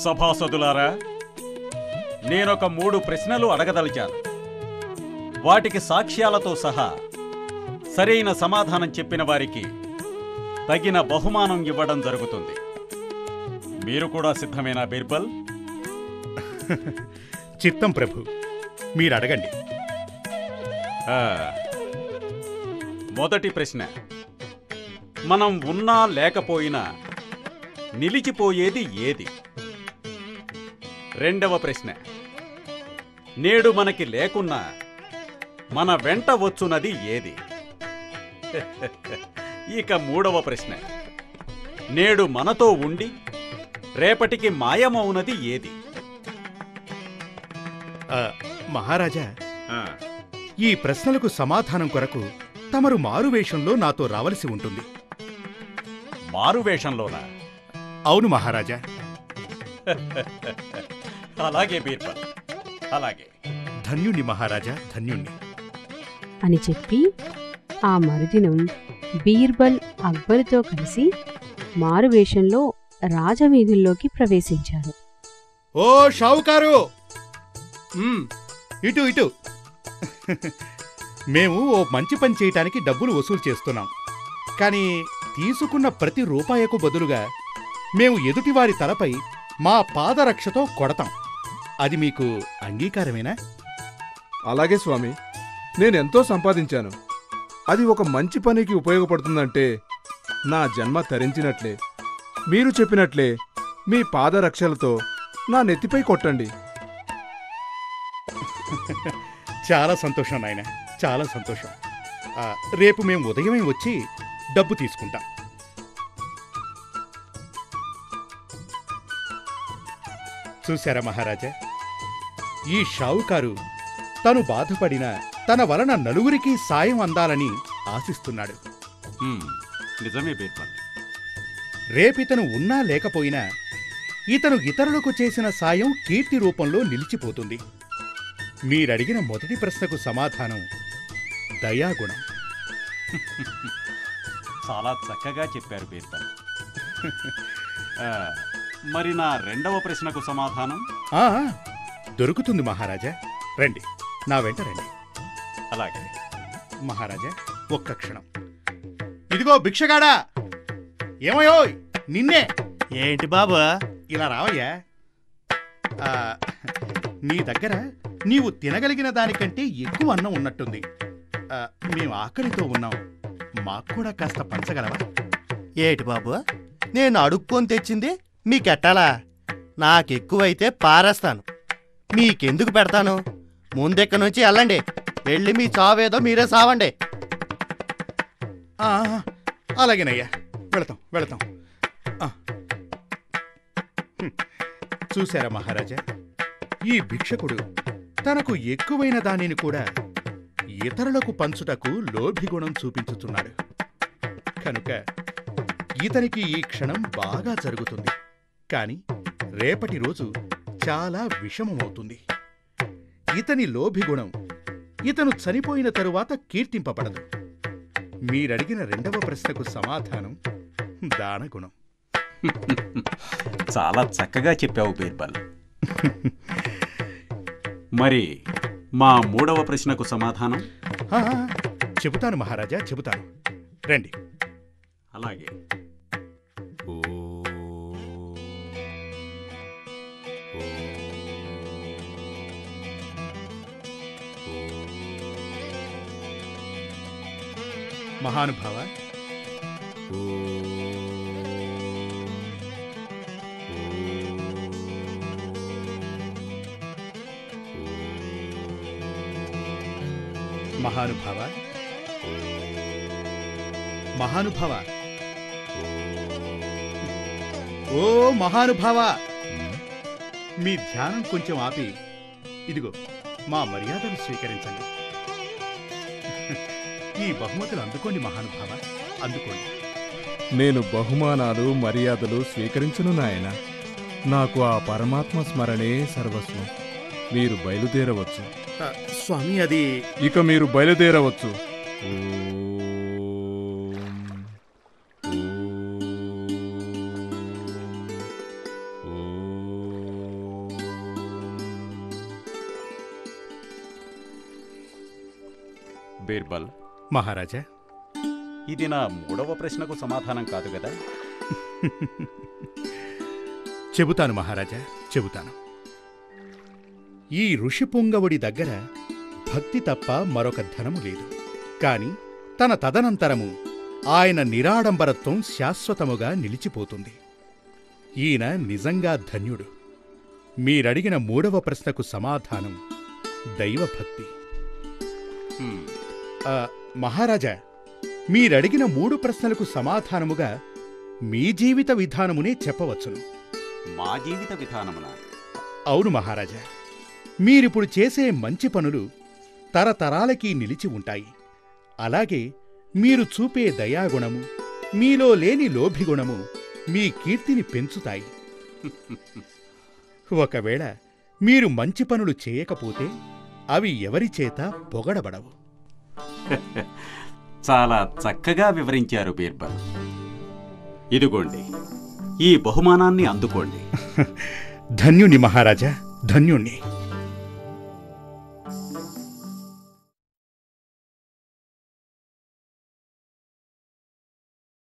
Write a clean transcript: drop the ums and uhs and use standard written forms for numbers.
సభాసదులారా, నేనొక 3 ప్రశ్నలు అడగదలిచాను. వాటికి సాక్ష్యాలతో సహా సరైన సమాధానం చెప్పిన వారికి తగిన బహుమానం ఇవ్వడం జరుగుతుంది. మీరు కూడా సిద్ధమేనా బీర్బల్? చిత్తం ప్రభు, మీరడగండి. మొదటి ప్రశ్న, మనం ఉన్నా లేకపోయినా నిలిచిపోయేది ఏది? రెండవ ప్రశ్న, నేడు మనకి లేకున్నా మన వెంట వచ్చునది ఏది? ఇక మూడవ ప్రశ్న, నేడు మనతో ఉండి రేపటికి మాయమవునది ఏది? మహారాజా, ఈ ప్రశ్నలకు సమాధానం కొరకు తమరు మారువేషంలో నాతో రావలసి ఉంటుంది. మారువేషంలోనా? అవును మహారాజా. అలాగే బీర్బల్, అలాగే. ధన్యుణ్ణి మహారాజా, ధన్యుణ్ణి అని చెప్పి ఆ మరుదినం బీర్బల్ అక్బరుతో కలిసి మారువేషంలో రాజవీధుల్లోకి ప్రవేశించారు. ఓ షావుకారు, ఇటు ఇటు. మేము ఓ మంచి పని చేయటానికి డబ్బులు వసూలు చేస్తున్నాం. కానీ తీసుకున్న ప్రతి రూపాయకు బదులుగా మేము ఎదుటివారి తలపై మా పాదరక్షతో కొడతాం. అది మీకు అంగీకారమేనా? అలాగే స్వామి, నేనెంతో సంపాదించాను. అది ఒక మంచి పనికి ఉపయోగపడుతుందంటే నా జన్మ తరించినట్లే. మీరు చెప్పినట్లే మీ పాదరక్షలతో నా నెత్తిపై కొట్టండి. చాలా సంతోషం నాయన, చాలా సంతోషం. రేపు మేము ఉదయమే వచ్చి డబ్బు తీసుకుంటాం. చూశారా మహారాజా, ఈ షావుకారు తను బాధపడిన తన వలన నలుగురికి సాయం అందాలని ఆశిస్తున్నాడు. నిజమే బీర్బల్. రేపితను ఉన్నా లేకపోయినా ఇతను ఇతరులకు చేసిన సాయం కీర్తి రూపంలో నిలిచిపోతుంది. మీరడిగిన మొదటి ప్రశ్నకు సమాధానం దయాగుణం. చాలా చక్కగా చెప్పారు బీర్బల్. మరి నా రెండవ ప్రశ్నకు సమాధానం? దొరుకుతుంది మహారాజా. రండి, నా వెంట రండి. అలాగే మహారాజా, ఒక్క క్షణం. ఇదిగో భిక్షగాడా, ఏమయ్యో నిన్నే. ఏంటి బాబు? ఇలా రావయ్యా. నీ దగ్గర నీవు తినగలిగిన దానికంటే ఎక్కువ అన్నం ఉన్నట్టుంది. మేము ఆకలితో ఉన్నాం, మాకు కూడా కాస్త పంచగలవా? ఏటి బాబు, నేను అడుక్కొని తెచ్చింది మీకెట్టాలా? నాకెక్కువైతే పారేస్తాను, మీకెందుకు పెడతాను? ముందెక్క నుంచి వెళ్ళండి, వెళ్ళి మీ చావేదో మీరే సావండి. అలాగేనయ్యా, వెళతాం వెళతాం. చూశారా మహారాజా, ఈ భిక్షకుడు తనకు ఎక్కువైన దానిని కూడా ఇతరులకు పంచుటకు లోభిగుణం చూపించుతున్నాడు. కనుక ఇతనికి ఈ క్షణం బాగా జరుగుతుంది. కాని రేపటి రోజు చాలా విషమమవుతుంది. ఇతని లోభిగుణం ఇతను చనిపోయిన తరువాత కీర్తింపబడదు. మీరడిగిన రెండవ ప్రశ్నకు సమాధానం దానగుణం. చాలా చక్కగా చెప్పావు బీర్బల్. మరి మా మూడవ ప్రశ్నకు సమాధానం? చెబుతాను మహారాజా, చెబుతాను. రండి. అలాగే. మహానుభావ, మహానుభావ, మహానుభావ, ఓ మహానుభావ, మీ ధ్యానం కొంచెం ఆపి ఇదిగో మా మర్యాదలు స్వీకరించండి. ఈ బహుమతులు అందుకోండి మహానుభావ, అందుకోండి. నేను బహుమానాలు మర్యాదలు స్వీకరించును నాయన. నాకు ఆ పరమాత్మ స్మరణే సర్వస్వం. మీరు బయలుదేరవచ్చు. స్వామి, అది ఇక మీరు బయలుదేరవచ్చు. బీర్బల్, మహారాజా. ఇది నా 3వ ప్రశ్నకు సమాధానం కాదు కదా? చెబుతాను మహారాజా, చెబుతాను. ఈ ఋషిపుంగవుడి దగ్గర భక్తి తప్ప మరొక ధనము లేదు. కాని తన తదనంతరము ఆయన నిరాడంబరత్వం శాశ్వతముగా నిలిచిపోతుంది. ఈయన నిజంగా ధన్యుడు. మీరడిగిన 3వ ప్రశ్నకు సమాధానం దైవభక్తి. హ్మ్, మహారాజా, మీరడిగిన 3 ప్రశ్నలకు సమాధానముగా మీ జీవిత విధానమునే చెప్పవచ్చును. మా జీవిత విధానమున అవును మహారాజా. మీరిప్పుడు చేసే మంచి పనులు తరతరాలకి నిలిచి ఉంటాయి. అలాగే మీరు చూపే దయాగుణము, మీలో లేని లోభిగుణము మీ కీర్తిని పెంచుతాయి. ఒకవేళ మీరు మంచి పనులు చేయకపోతే అవి ఎవరిచేత పొగడబడవు. చాలా చక్కగా వివరించారు బీర్బల్. ఇదిగోండి, ఈ బహుమానాన్ని అందుకోండి. ధన్యుణ్ణి మహారాజా, ధన్యుణ్ణి.